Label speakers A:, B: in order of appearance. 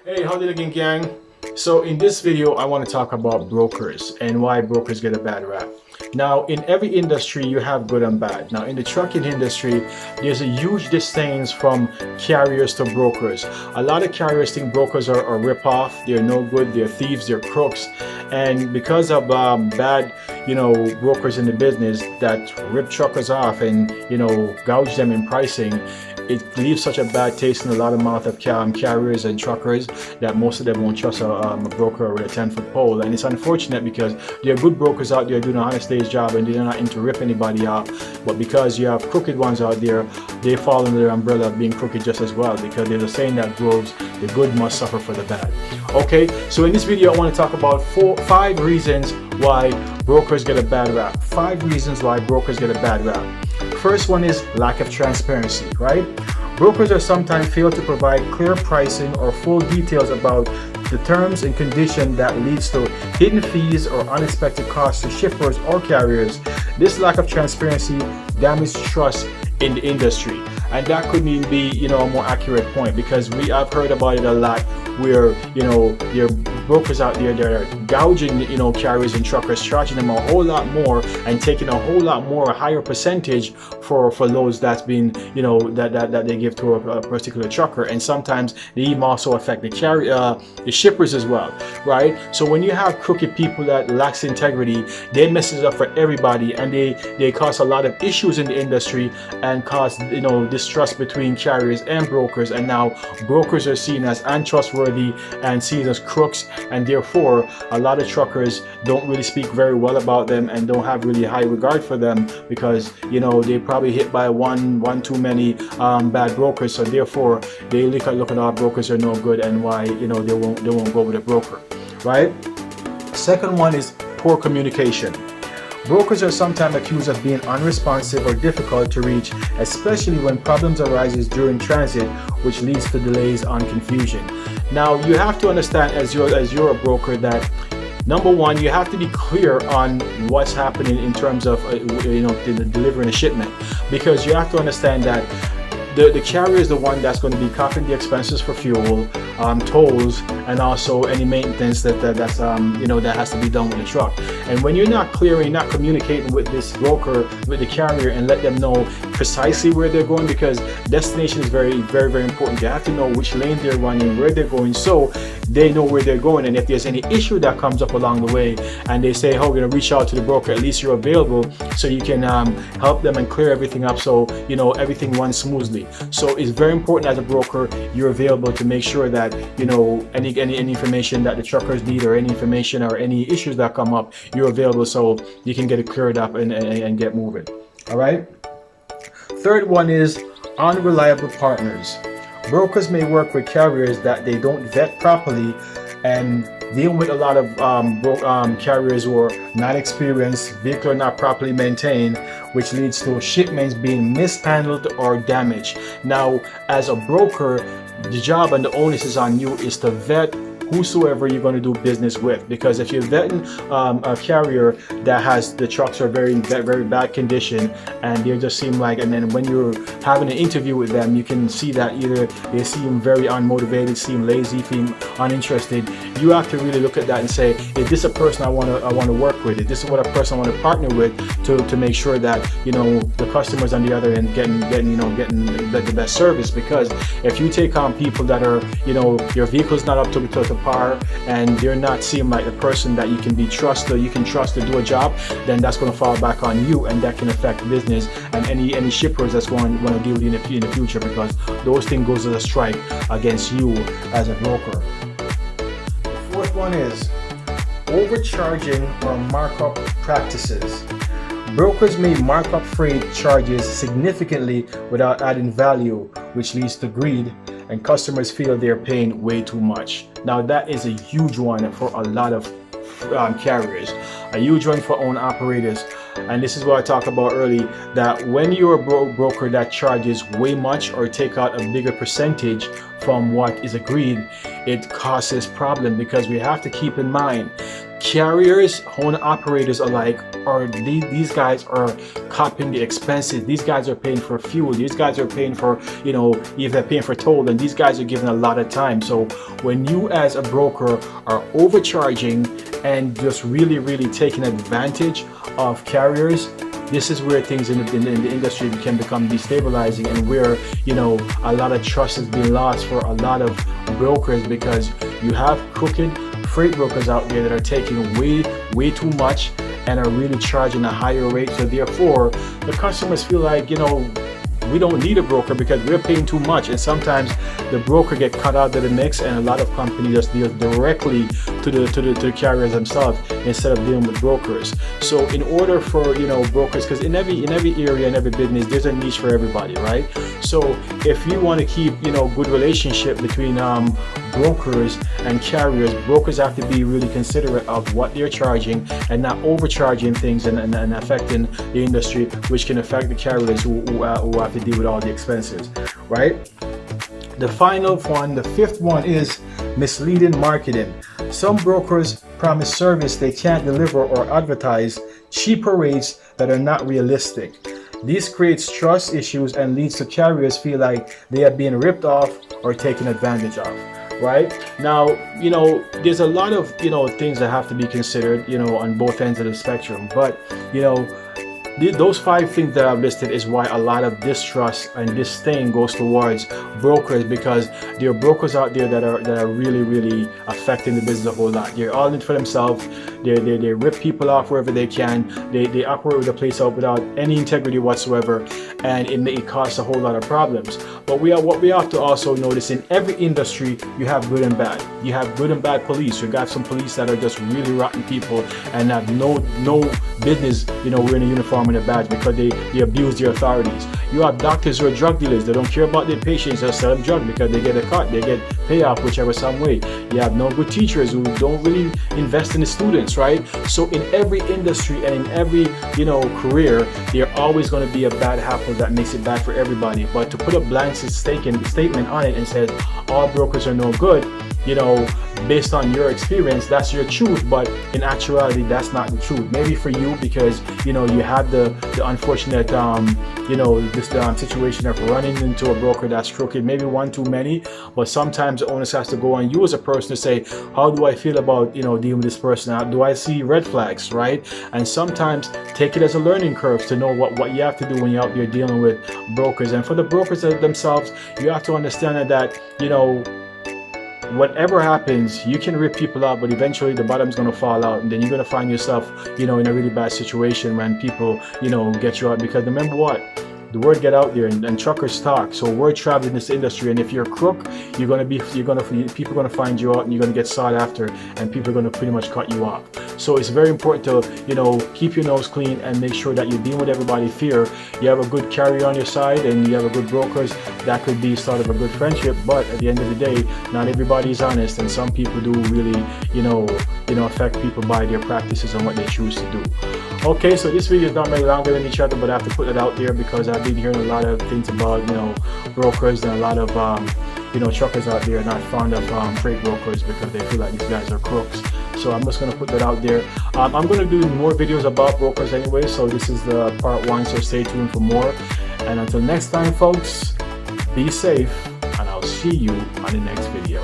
A: Hey, howdy again, gang. So in this video, I want to talk about brokers and why brokers get a bad rap. Now, in every industry, you have good and bad. Now, in the trucking industry, there's a huge disdain from carriers to brokers. A lot of carriers think brokers are rip-off, they're no good, they're thieves, they're crooks. And because of bad, brokers in the business that rip truckers off and, gouge them in pricing, it leaves such a bad taste in a lot of mouth of carriers and truckers that most of them won't trust a broker with a 10-foot pole. And it's unfortunate because there are good brokers out there doing a honest day's job and they're not into rip anybody off. But because you have crooked ones out there, they fall under the umbrella of being crooked just as well, because there's a saying that goes, the good must suffer for the bad. Okay, so in this video I want to talk about 5 reasons why brokers get a bad rap. 5 reasons why brokers get a bad rap. First one is lack of transparency, right? Brokers are sometimes fail to provide clear pricing or full details about the terms and conditions that leads to hidden fees or unexpected costs to shippers or carriers. This lack of transparency damages trust in the industry. And that could even be, a more accurate point, because I've heard about it a lot where, there are brokers out there that are gouging, carriers and truckers, charging them a whole lot more and taking a whole lot more, a higher percentage for loads that's been, that they give to a particular trucker. And sometimes they even also affect the shippers as well, right? So when you have crooked people that lacks integrity, they mess it up for everybody, and they cause a lot of issues in the industry and cause, distrust between carriers and brokers. And now brokers are seen as untrustworthy and seen as crooks, and therefore a lot of truckers don't really speak very well about them and don't have really high regard for them, because they probably hit by one too many bad brokers. So therefore they look at our brokers are no good, and why they won't go with a broker, right? Second one is poor communication. Brokers are sometimes accused of being unresponsive or difficult to reach, especially when problems arises during transit, which leads to delays and confusion. Now, you have to understand as you're a broker that, number one, you have to be clear on what's happening in terms of delivering a shipment, because you have to understand that the carrier is the one that's going to be covering the expenses for fuel, tolls, and also any maintenance that has to be done with the truck. And when you're not clear and you're not communicating with this broker, with the carrier, and let them know precisely where they're going, because destination is very, very, very important. You have to know which lane they're running, where they're going, so they know where they're going. And if there's any issue that comes up along the way and they say, oh, we're going to reach out to the broker, at least you're available so you can help them and clear everything up, so everything runs smoothly. So it's very important as a broker you're available to make sure that any information that the truckers need, or any information or any issues that come up, you're available so you can get it cleared up and get moving. All right. Third one is unreliable partners. Brokers may work with carriers that they don't vet properly, and dealing with a lot of carriers who are not experienced, vehicles are not properly maintained, which leads to shipments being mishandled or damaged. Now, as a broker, the job and the onus is on you is to vet whosoever you're going to do business with, because if you're vetting a carrier that has the trucks are very, very bad condition and they just seem like, and then when you're having an interview with them, you can see that either they seem very unmotivated, seem lazy, seem uninterested. You have to really look at that and say, is this a person I want to work with? Is this what a person I want to partner with to make sure that the customers on the other end getting the best service? Because if you take on people that are your vehicle's not up to par and they're not seem like the person that you can trust to do a job, then that's going to fall back on you, and that can affect business and any shippers that's going to deal with you in the future, because those things goes as a strike against you as a broker. The fourth one is overcharging or markup practices. Brokers may mark up freight charges significantly without adding value, which leads to greed, and customers feel they're paying way too much. Now, that is a huge one for a lot of carriers, a huge one for own operators. And this is what I talked about early, that when you're a broker that charges way much or take out a bigger percentage from what is agreed, it causes problem, because we have to keep in mind carriers, owner operators alike, these guys are copying the expenses. These guys are paying for fuel. These guys are paying for, you know, if they're paying for toll, and these guys are giving a lot of time. So when you as a broker are overcharging and just really taking advantage of carriers, this is where things in the industry can become destabilizing, and where, you know, a lot of trust has been lost for a lot of brokers, because you have crooked freight brokers out there that are taking way too much and are really charging a higher rate. So therefore the customers feel like, you know, we don't need a broker because we're paying too much, and sometimes the broker get cut out of the mix, and a lot of companies just deal directly to the carriers themselves instead of dealing with brokers. So in order for, you know, brokers, because in every area, in every business, there's a niche for everybody, right? So if you want to keep, you know, good relationship between brokers and carriers, brokers have to be really considerate of what they're charging and not overcharging things and affecting the industry, which can affect the carriers who have to deal with all the expenses, right? The final one, the fifth one, is misleading marketing. Some brokers promise service they can't deliver or advertise cheaper rates that are not realistic. This creates trust issues and leads to carriers feel like they are being ripped off or taken advantage of. Right now, you know, there's a lot of, you know, things that have to be considered, you know, on both ends of the spectrum. But, you know, those 5 things that I've listed is why a lot of distrust and disdain goes towards brokers, because there are brokers out there that are really affecting the business a whole lot. They're all in it for themselves. They rip people off wherever they can. They operate the place out without any integrity whatsoever, and it causes a whole lot of problems. But what we have to also notice, in every industry you have good and bad. You have good and bad police. You got some police that are just really rotten people and have no business, you know, wearing a uniform and a badge, because they abuse their authorities. You have doctors who are drug dealers. They don't care about their patients. They sell them drugs because they get a cut. They get payoff whichever some way. You have no good teachers who don't really invest in the students, right? So in every industry and in every, you know, career, there always going to be a bad apple that makes it bad for everybody. But to put a blanket statement on it and says all brokers are no good, you know, based on your experience, that's your truth. But in actuality, that's not the truth. Maybe for you, because, you know, you had the unfortunate you know, this situation of running into a broker that's crooked, maybe one too many. But sometimes the onus has to go on you as a person to say, how do I feel about, you know, dealing with this person? Do I see red flags, right? And sometimes take it as a learning curve to know what you have to do when you're out there dealing with brokers. And for the brokers themselves, you have to understand that, you know, whatever happens, you can rip people out, but eventually the bottom's going to fall out, and then you're going to find yourself, you know, in a really bad situation when people, you know, get you out. Because remember what? The word get out there, and truckers talk. So word travels in this industry, and if you're a crook, people are going to find you out, and you're going to get sought after, and people are going to pretty much cut you off. So it's very important to, you know, keep your nose clean and make sure that you're dealing with everybody fair. You have a good carrier on your side, and you have a good brokers. That could be sort of a good friendship. But at the end of the day, not everybody is honest, and some people do really, you know, affect people by their practices and what they choose to do. Okay, so this video is not very longer than each other, but I have to put it out there because I've been hearing a lot of things about, you know, brokers, and a lot of you know, truckers out there are not fond of freight brokers because they feel like these guys are crooks. So I'm just going to put that out there. I'm going to do more videos about brokers anyway, so this is the part 1, so stay tuned for more. And until next time, folks, be safe, and I'll see you on the next video.